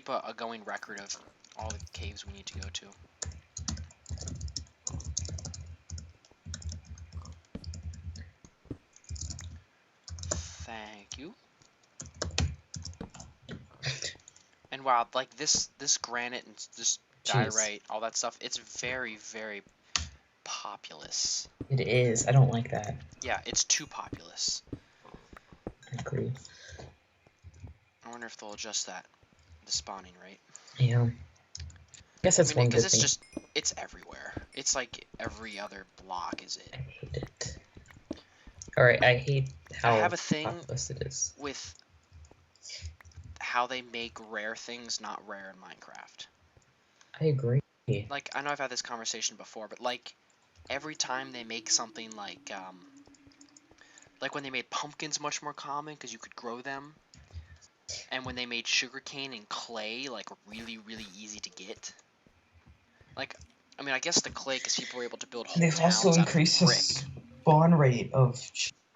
keep a going record of all the caves we need to go to. Thank you. And wow, like this granite and this diorite, all that stuff, it's very, very populous. It is. I don't like that. Yeah, it's too populous. I agree. I wonder if they'll adjust that, the spawning rate. Yeah. I guess that's one good thing. Because it's everywhere. It's like every other block, is it? I hate it. Alright, I hate how I have a thing populous it is. with how they make rare things not rare in Minecraft. I agree. Like, I know I've had this conversation before, but like, every time they make something like when they made pumpkins much more common because you could grow them, and when they made sugarcane and clay like really, really easy to get. Like, I mean, I guess the clay because people were able to build whole They've towns also out of increased the brick. spawn rate of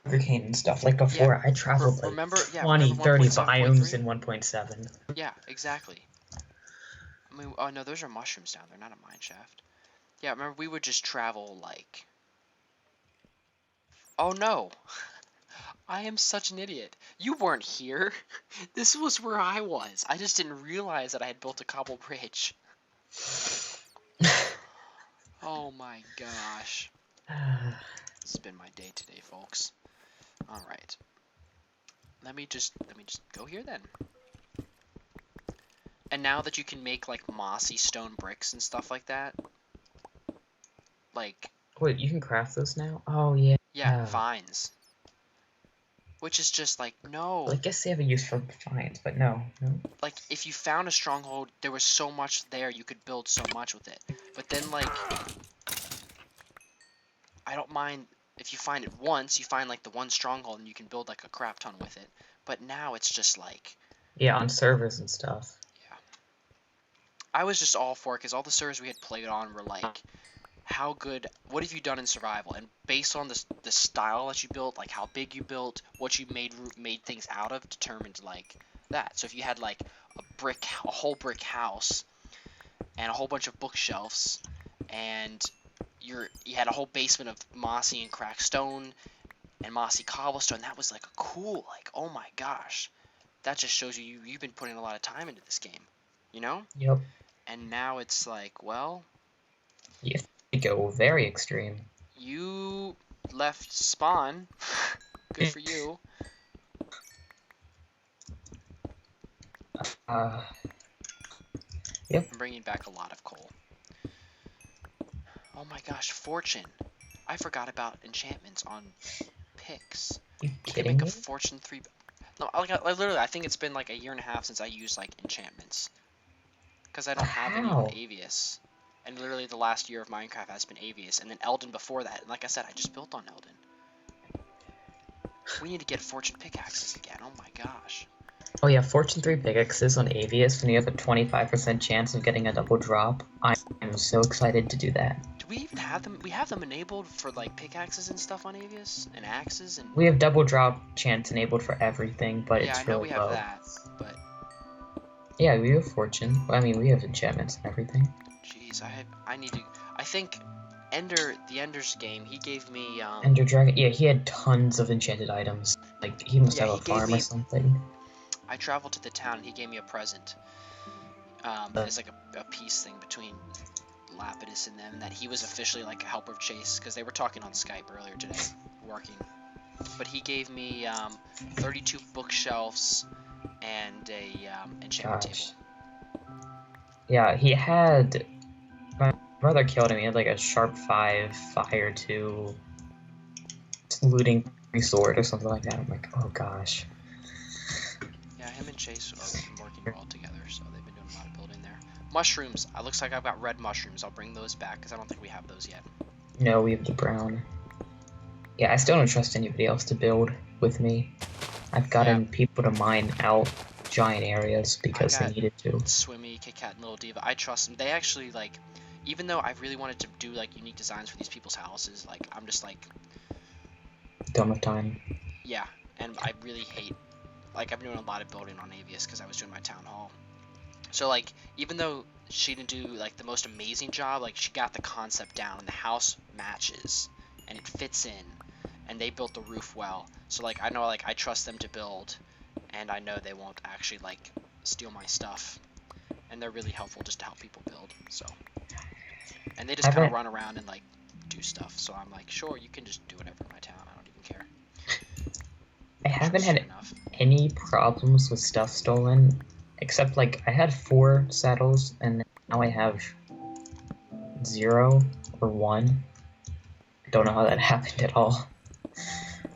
sugarcane and stuff. Like before, I traveled like 20, 30 biomes in 1.7. Yeah, exactly. I mean, oh no, those are mushrooms down there, not a mine shaft. Yeah, remember we would just travel like... Oh no! I am such an idiot. You weren't here. This was where I was. I just didn't realize that I had built a cobble bridge. Oh my gosh. This has been my day today, folks. Alright. Let me just go here then. And now that you can make like mossy stone bricks and stuff like that, like... Wait, you can craft those now? Oh yeah. Yeah, vines. Which is just like, no. Well, I guess they have a use for vines, but no. Like, if you found a stronghold, there was so much there, you could build so much with it. But then, like, I don't mind if you find it once, you find, like, the one stronghold, and you can build, like, a crap ton with it. But now it's just, like... Yeah, on servers and stuff. Yeah. I was just all for it, because all the servers we had played on were, like... How good, what have you done in survival? And based on the style that you built, like how big you built, what you made things out of, determined like that. So if you had like a whole brick house, and a whole bunch of bookshelves, and you had a whole basement of mossy and cracked stone, and mossy cobblestone, that was like a cool, like, oh my gosh, that just shows you've been putting a lot of time into this game, you know? Yep. And now it's like, well... Yeah. Go very extreme. You left spawn. Good for you. Yep. I'm bringing back a lot of coal. Oh my gosh, fortune. I forgot about enchantments on picks. You can make a fortune 3... No, literally, I think it's been like a year and a half since I used like enchantments. Because I don't have any on Avius. And literally the last year of Minecraft has been Avius, and then Elden before that. And like I said, I just built on Elden. We need to get fortune pickaxes again. Oh my gosh. Oh yeah, fortune 3 pickaxes on Avius when you have a 25% chance of getting a double drop. I am so excited to do that. Do we even have them? We have them enabled for like pickaxes and stuff on Avius? And axes and... We have double drop chance enabled for everything, but yeah, it's really low. Yeah, I know we have that, but... Yeah, we have fortune. I mean, we have enchantments and everything. Jeez, I need to... I think the Ender's game, he gave me, Ender Dragon, yeah, he had tons of enchanted items. Like, he must have a farm or something. I traveled to the town and he gave me a present. It's like a peace thing between Lapidus and them, that he was officially like a helper of Chase, because they were talking on Skype earlier today, working. But he gave me 32 bookshelves and a enchantment table. Yeah, he had... My brother killed him. He had like a sharp 5, fire 2, looting 3 sword or something like that. I'm like, oh gosh. Yeah, him and Chase have been working well together, so they've been doing a lot of building there. Mushrooms. It looks like I've got red mushrooms. I'll bring those back, because I don't think we have those yet. No, we have the brown. Yeah, I still don't trust anybody else to build with me. I've gotten people to mine out giant areas because they needed to. Swimmy, Kit Kat, and Little Diva. I trust them. They actually, like, even though I really wanted to do, like, unique designs for these people's houses, like, I'm just, like... Done with time. Yeah, and I really hate... Like, I've been doing a lot of building on Avius because I was doing my town hall. So like, even though she didn't do like the most amazing job, like she got the concept down and the house matches and it fits in, and they built the roof well. So like I know like I trust them to build, and I know they won't actually like steal my stuff, and they're really helpful just to help people build. So, and they just kind of Haven't run around and like do stuff. So I'm like, sure, you can just do whatever in my town. I don't even care. I haven't Trust you had enough. any problems with stuff stolen, except like I had 4 saddles and now I have 0 or 1. I don't know how that happened at all.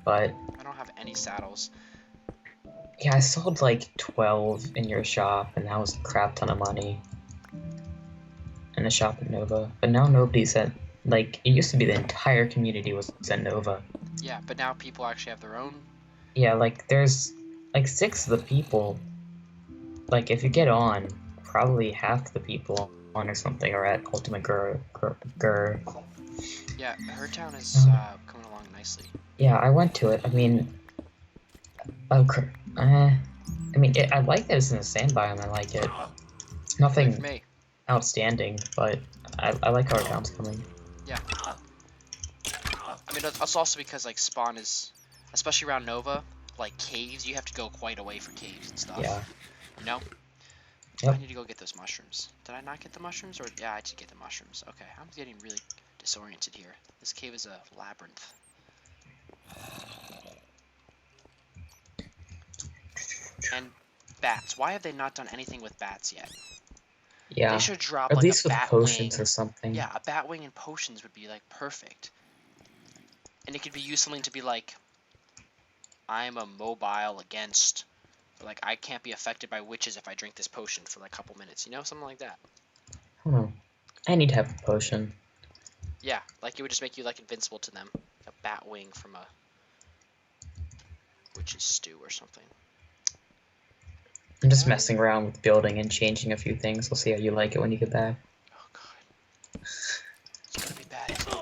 But I don't have any saddles. yeah, I sold like 12 in your shop and that was a crap ton of money. In the shop at Nova. But now nobody's at, like, it used to be the entire community was at Nova. Yeah, but now people actually have their own. Yeah, like there's like 6 of the people. Like if you get on, probably half the people on or something are at Ultimate Gur. Yeah, her town is coming along nicely. Yeah, I went to it. I mean, I like that it's in the sand biome. I like it. Play for Nothing me. outstanding, but I like how our town's coming. Yeah. I mean, that's also because like spawn is, especially around Nova, like caves. You have to go quite away for caves and stuff. Yeah. You know. Yep. I need to go get those mushrooms. Did I not get the mushrooms? Or yeah, I did get the mushrooms. Okay, I'm getting really disoriented here. This cave is a labyrinth. And bats. Why have they not done anything with bats yet? Yeah. They should drop At like a least with bat potions wing. or something. Yeah, a bat wing and potions would be like perfect. And it could be used something to be like, I'm a mobile against, or like I can't be affected by witches if I drink this potion for like a couple minutes. You know, something like that. I need to have a potion. Yeah, like it would just make you like invincible to them. A bat wing from a witch's stew or something. I'm just messing around with building and changing a few things. We'll see how you like it when you get back. Oh god. It's gonna be bad, isn't it?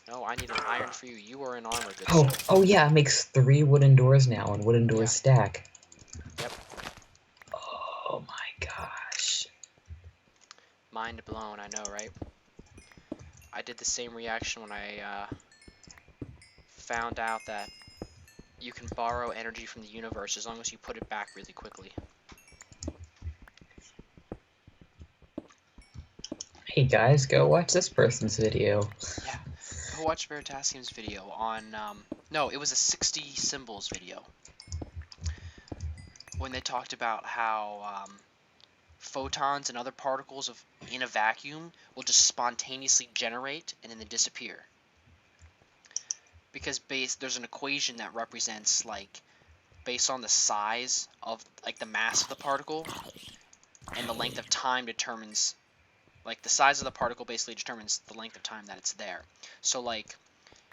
No, I need an iron for you. You are in armor, good sir. Oh yeah, it makes 3 wooden doors now, and wooden doors Yeah. stack. Yep. Oh my gosh. Mind blown, I know, right? I did the same reaction when I found out that you can borrow energy from the universe as long as you put it back really quickly. Hey guys, go watch this person's video. Yeah. Go watch Veritasium's video on, no, it was a 60 symbols video. When they talked about how, photons and other particles in a vacuum will just spontaneously generate and then disappear. Because there's an equation that represents, like, based on the size of, like, the mass of the particle, and the length of time determines, like, the size of the particle basically determines the length of time that it's there. So, like,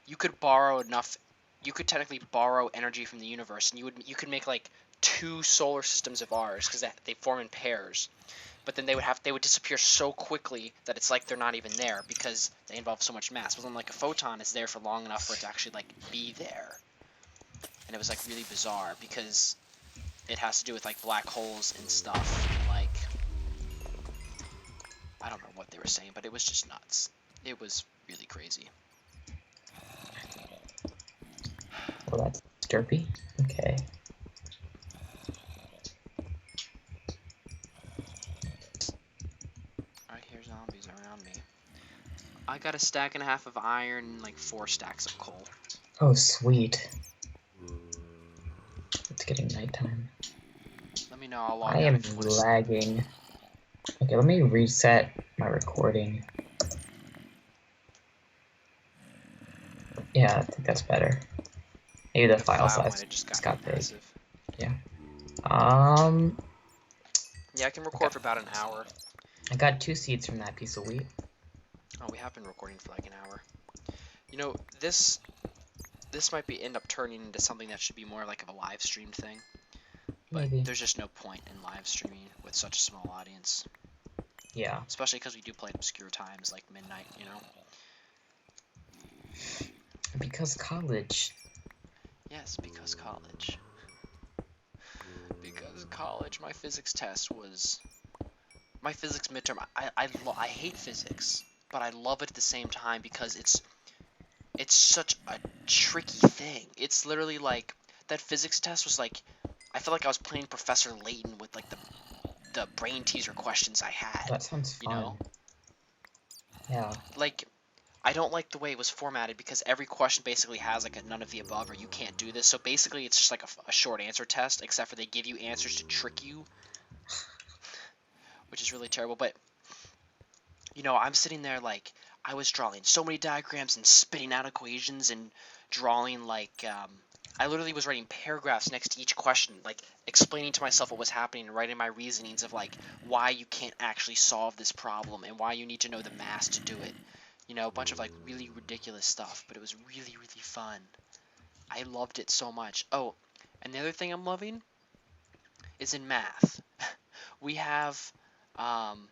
you could technically borrow energy from the universe, and you could make, like, 2 solar systems of ours, because they form in pairs. But then they would disappear so quickly that it's like they're not even there because they involve so much mass. But then like a photon is there for long enough for it to actually like be there. And it was like really bizarre because it has to do with like black holes and stuff. Like, I don't know what they were saying, but it was just nuts. It was really crazy. Well, that's derpy. Okay. I hear zombies around me. I got a stack and a half of iron and like 4 stacks of coal. Oh, sweet. It's getting nighttime. Let me know, I'll log I out am if you want to lagging. Okay, let me reset my recording. Yeah, I think that's better. Maybe the file size just got big. massive. Yeah. Yeah, I can record for about an hour. I got 2 seeds from that piece of wheat. Oh, we have been recording for like an hour. You know, this might end up turning into something that should be more like of a live stream thing. But Maybe. there's just no point in live streaming with such a small audience. Yeah. Especially because we do play at obscure times like midnight, you know? Because college. Yes, because college. Because college, my physics test was my physics midterm, I hate physics, but I love it at the same time because it's such a tricky thing. It's literally like that physics test was like I felt like I was playing Professor Layton with like the brain teaser questions I had. That sounds You know, fun. Yeah. like I don't like the way it was formatted because every question basically has like a none of the above or you can't do this. So basically, it's just like a short answer test, except for they give you answers to trick you, which is really terrible. But you know, I'm sitting there like I was drawing so many diagrams and spitting out equations and drawing like I literally was writing paragraphs next to each question, like explaining to myself what was happening and writing my reasonings of like why you can't actually solve this problem and why you need to know the math to do it. You know, a bunch of like really ridiculous stuff, but it was really, really fun. I loved it so much. Oh, and the other thing I'm loving is in math. We have um,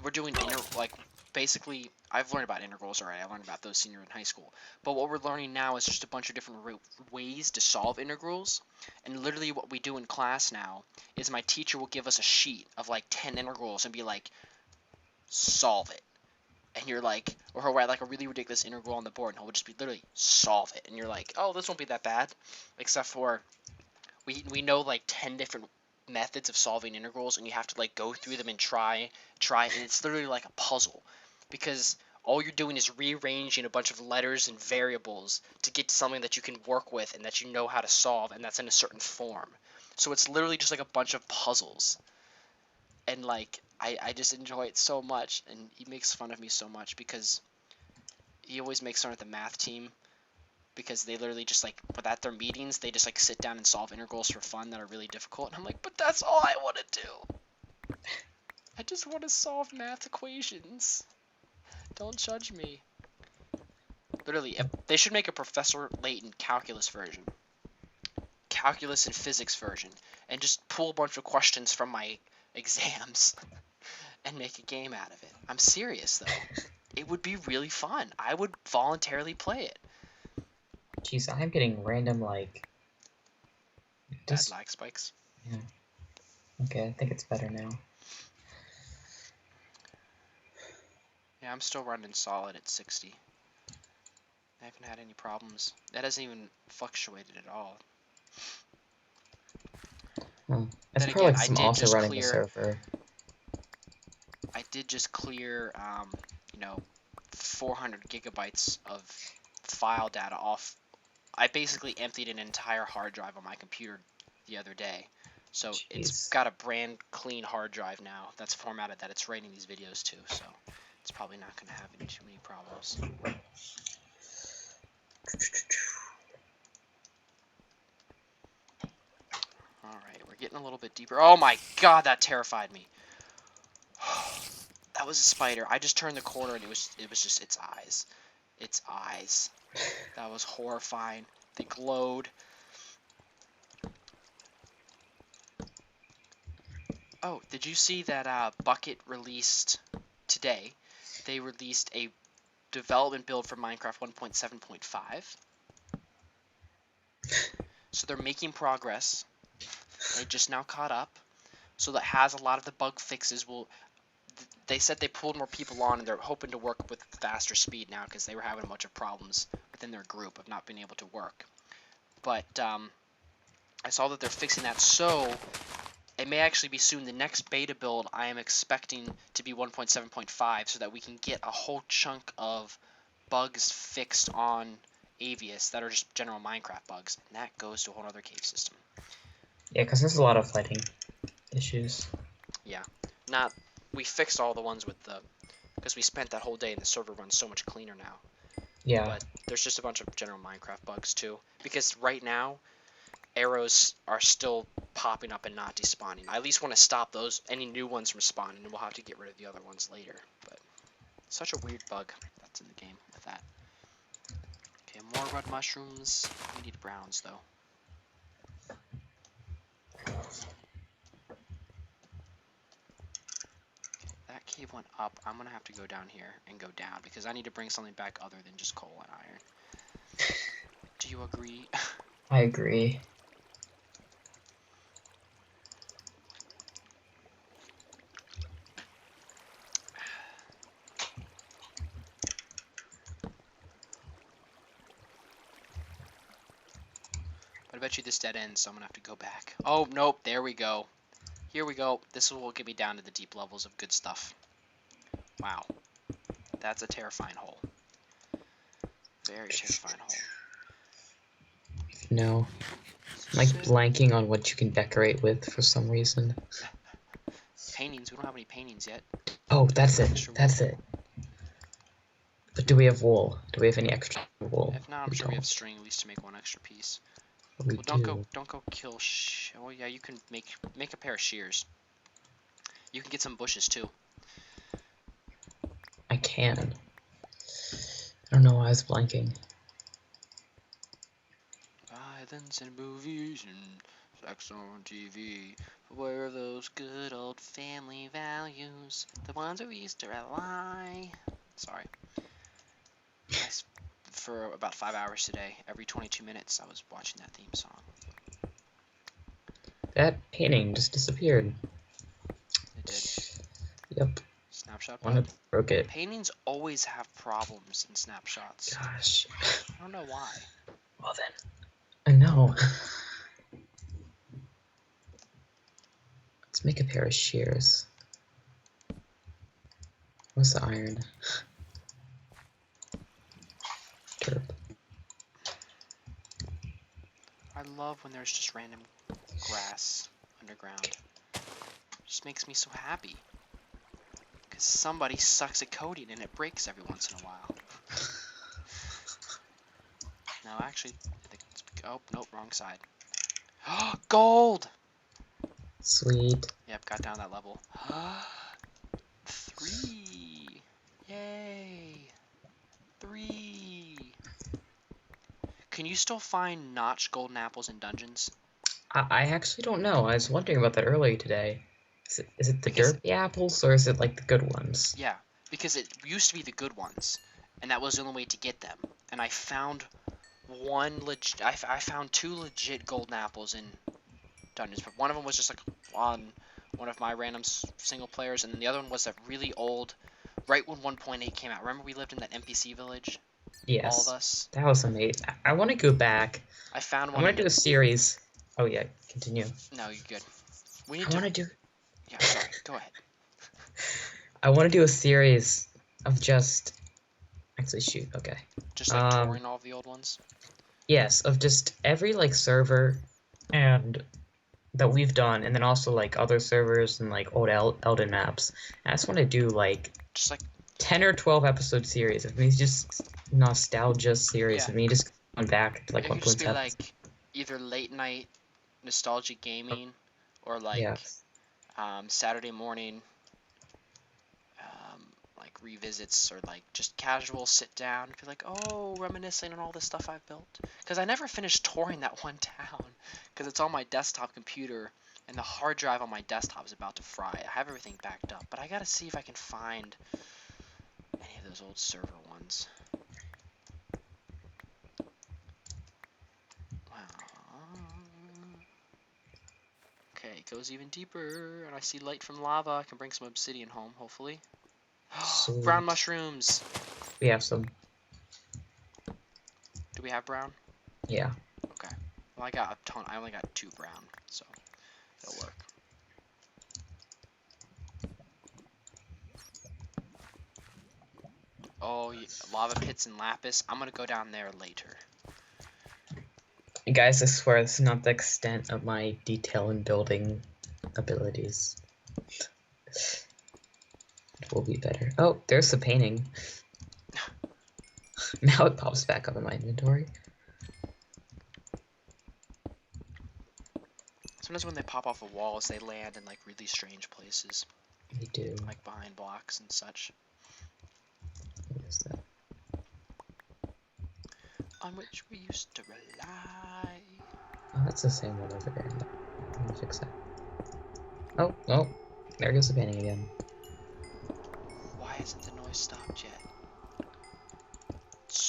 we're doing like basically I've learned about integrals already. I learned about those senior in high school. But what we're learning now is just a bunch of different ways to solve integrals. And literally what we do in class now is my teacher will give us a sheet of like 10 integrals and be like, solve it. And you're like, or he'll write like a really ridiculous integral on the board and he'll just be literally solve it. And you're like, oh, this won't be that bad. Except for we know like 10 different methods of solving integrals and you have to like go through them and try and it's literally like a puzzle because all you're doing is rearranging a bunch of letters and variables to get to something that you can work with and that you know how to solve and that's in a certain form. So it's literally just like a bunch of puzzles. And like I just enjoy it so much and he makes fun of me so much because he always makes fun of the math team because they literally just like at their meetings they just like sit down and solve integrals for fun that are really difficult and I'm like, but that's all I want to do. I just want to solve math equations. Don't judge me. Literally, they should make a Professor Layton calculus version, calculus and physics version, and just pull a bunch of questions from my exams and make a game out of it. I'm serious though. It would be really fun. I would voluntarily play it. Jeez, I'm getting random like. Bad Just lag spikes. yeah. Okay, I think it's better now. Yeah, I'm still running solid at 60. I haven't had any problems. That hasn't even fluctuated at all. It's Then probably again, because I'm also running the server. I did just clear, you know, 400 gigabytes of file data off. I basically emptied an entire hard drive on my computer the other day. So it's Jeez. got a brand clean hard drive now that's formatted that it's writing these videos to. So it's probably not going to have too many problems. Alright, we're getting a little bit deeper. Oh my god, that terrified me. That was a spider. I just turned the corner and it was just its eyes. Its eyes. That was horrifying. They glowed. Oh, did you see that Bucket released today? They released a development build for Minecraft 1.7.5. So they're making progress. They just now caught up. So that has a lot of the bug fixes. They said they pulled more people on and they're hoping to work with faster speed now because they were having a bunch of problems within their group of not being able to work. But I saw that they're fixing that, so it may actually be soon. The next beta build I am expecting to be 1.7.5 so that we can get a whole chunk of bugs fixed on Avius that are just general Minecraft bugs, and that goes to a whole other cave system. Yeah, because there's a lot of fighting issues. Yeah, we fixed all the ones with the, because we spent that whole day and the server runs so much cleaner now. Yeah. But there's just a bunch of general Minecraft bugs too, because right now arrows are still popping up and not despawning. I at least want to stop those, any new ones from spawning, and we'll have to get rid of the other ones later. But such a weird bug that's in the game with that. Okay, more red mushrooms. We need browns though. That cave went up. I'm gonna have to go down here and go down because I need to bring something back other than just coal and iron. Do you agree? I agree. But I bet you this dead ends, so I'm gonna have to go back. Oh, nope, there we go. Here we go. This will get me down to the deep levels of good stuff. Wow. That's a terrifying hole. Very terrifying hole. No. I'm like blanking on what you can decorate with for some reason. Paintings. We don't have any paintings yet. Oh, that's it. That's it. But do we have wool? Do we have any extra wool? If not, I'm sure we have string at least to make one extra piece. We Well, don't go kill. Oh yeah, you can make a pair of shears. You can get some bushes too. I can. I don't know why I was blanking. Violence in movies and sex on TV. Where are those good old family values? The ones we used to rely. Sorry. For about 5 hours today, every 22 minutes, I was watching that theme song. That painting just disappeared. It did. Yep. Snapshot One bug. broke it. Paintings always have problems in snapshots. Gosh. I don't know why. Well then, I know. Let's make a pair of shears. What's the iron? Derp. I love when there's just random grass underground. It just makes me so happy. Because somebody sucks at coding and it breaks every once in a while. No, actually, I think it's... Oh, nope, wrong side. Gold! Sweet. Yep, got down that level. 3! Yay! 3! Can you still find notched golden apples in dungeons? I actually don't know. I was wondering about that earlier today. Is it the derpy apples or is it like the good ones? Yeah, because it used to be the good ones, and that was the only way to get them. And I found I found 2 legit golden apples in dungeons, but one of them was just like on one of my random single players, and then the other one was that really old, right when 1.8 came out. Remember we lived in that NPC village? Yes. All of us. That was amazing. I want to go back. I found one. I want to do a series. Oh yeah, continue. No, you're good. We need I want to do. Yeah, sorry. Go ahead. I want to do a series of just. Actually, shoot. Okay. Just like touring all of the old ones. Yes, of just every like server, and that we've done, and then also like other servers and like old Elden maps. And I just want to do like just like 10 or 12 episode series of me just nostalgia series of me just going back to like 1.7. It could just be like either late night nostalgic gaming or like Saturday morning like revisits or like just casual sit down and be like, oh, reminiscing on all the stuff I've built. Because I never finished touring that one town because it's on my desktop computer and the hard drive on my desktop is about to fry. I have everything backed up, but I gotta see if I can find any of those old server ones. Okay, it goes even deeper, and I see light from lava. I can bring some obsidian home, hopefully. Brown mushrooms! We have some. Do we have brown? Yeah. Okay. Well, I got a ton. I only got 2 brown, so it'll work. Oh, yeah, lava pits and lapis. I'm gonna go down there later. Guys, I swear this is not the extent of my detail and building abilities. It will be better. Oh, there's the painting. Now it pops back up in my inventory. Sometimes when they pop off of walls, they land in like really strange places. They do. Like behind blocks and such. What is that? On which we used to rely. Oh, that's the same one over there. Let me fix that. Oh, oh, there goes the painting again. Why hasn't the noise stopped yet?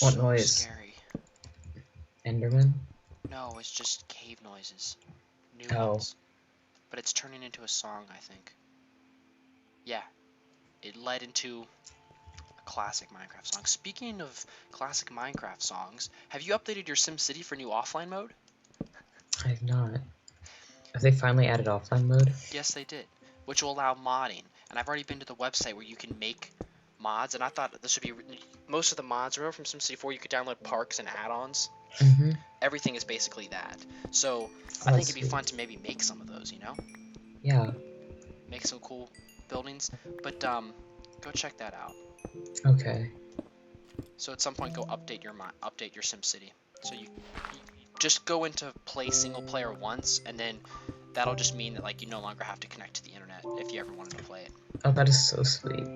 What so noise? Scary. Enderman? No, it's just cave noises. New ones. But it's turning into a song, I think. Yeah. It led into a classic Minecraft song. Speaking of classic Minecraft songs, have you updated your SimCity for new offline mode? I have not. Have they finally added offline mode? Yes, they did, which will allow modding. And I've already been to the website where you can make mods, and I thought this would be most of the mods. Remember from SimCity 4, you could download parks and add-ons. Mm-hmm. Everything is basically that. So Oh, I think that's it'd be sweet. fun to maybe make some of those. You know, Yeah. make some cool buildings. But go check that out. Okay. So at some point, go update your SimCity. So you just go into play single player once, and then that'll just mean that like you no longer have to connect to the internet if you ever wanted to play it. Oh, that is so sweet.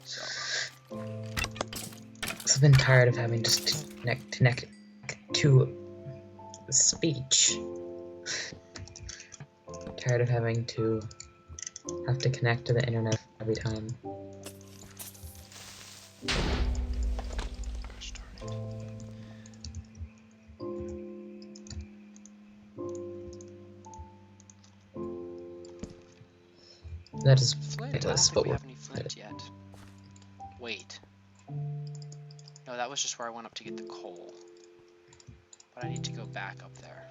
So I've been tired of having just to connect to speech. Tired of having to have to connect to the internet every time. gosh darn it. That is Flint? I don't pointless, think but we we're have any flint yet. Wait. No, that was just where I went up to get the coal. But I need to go back up there.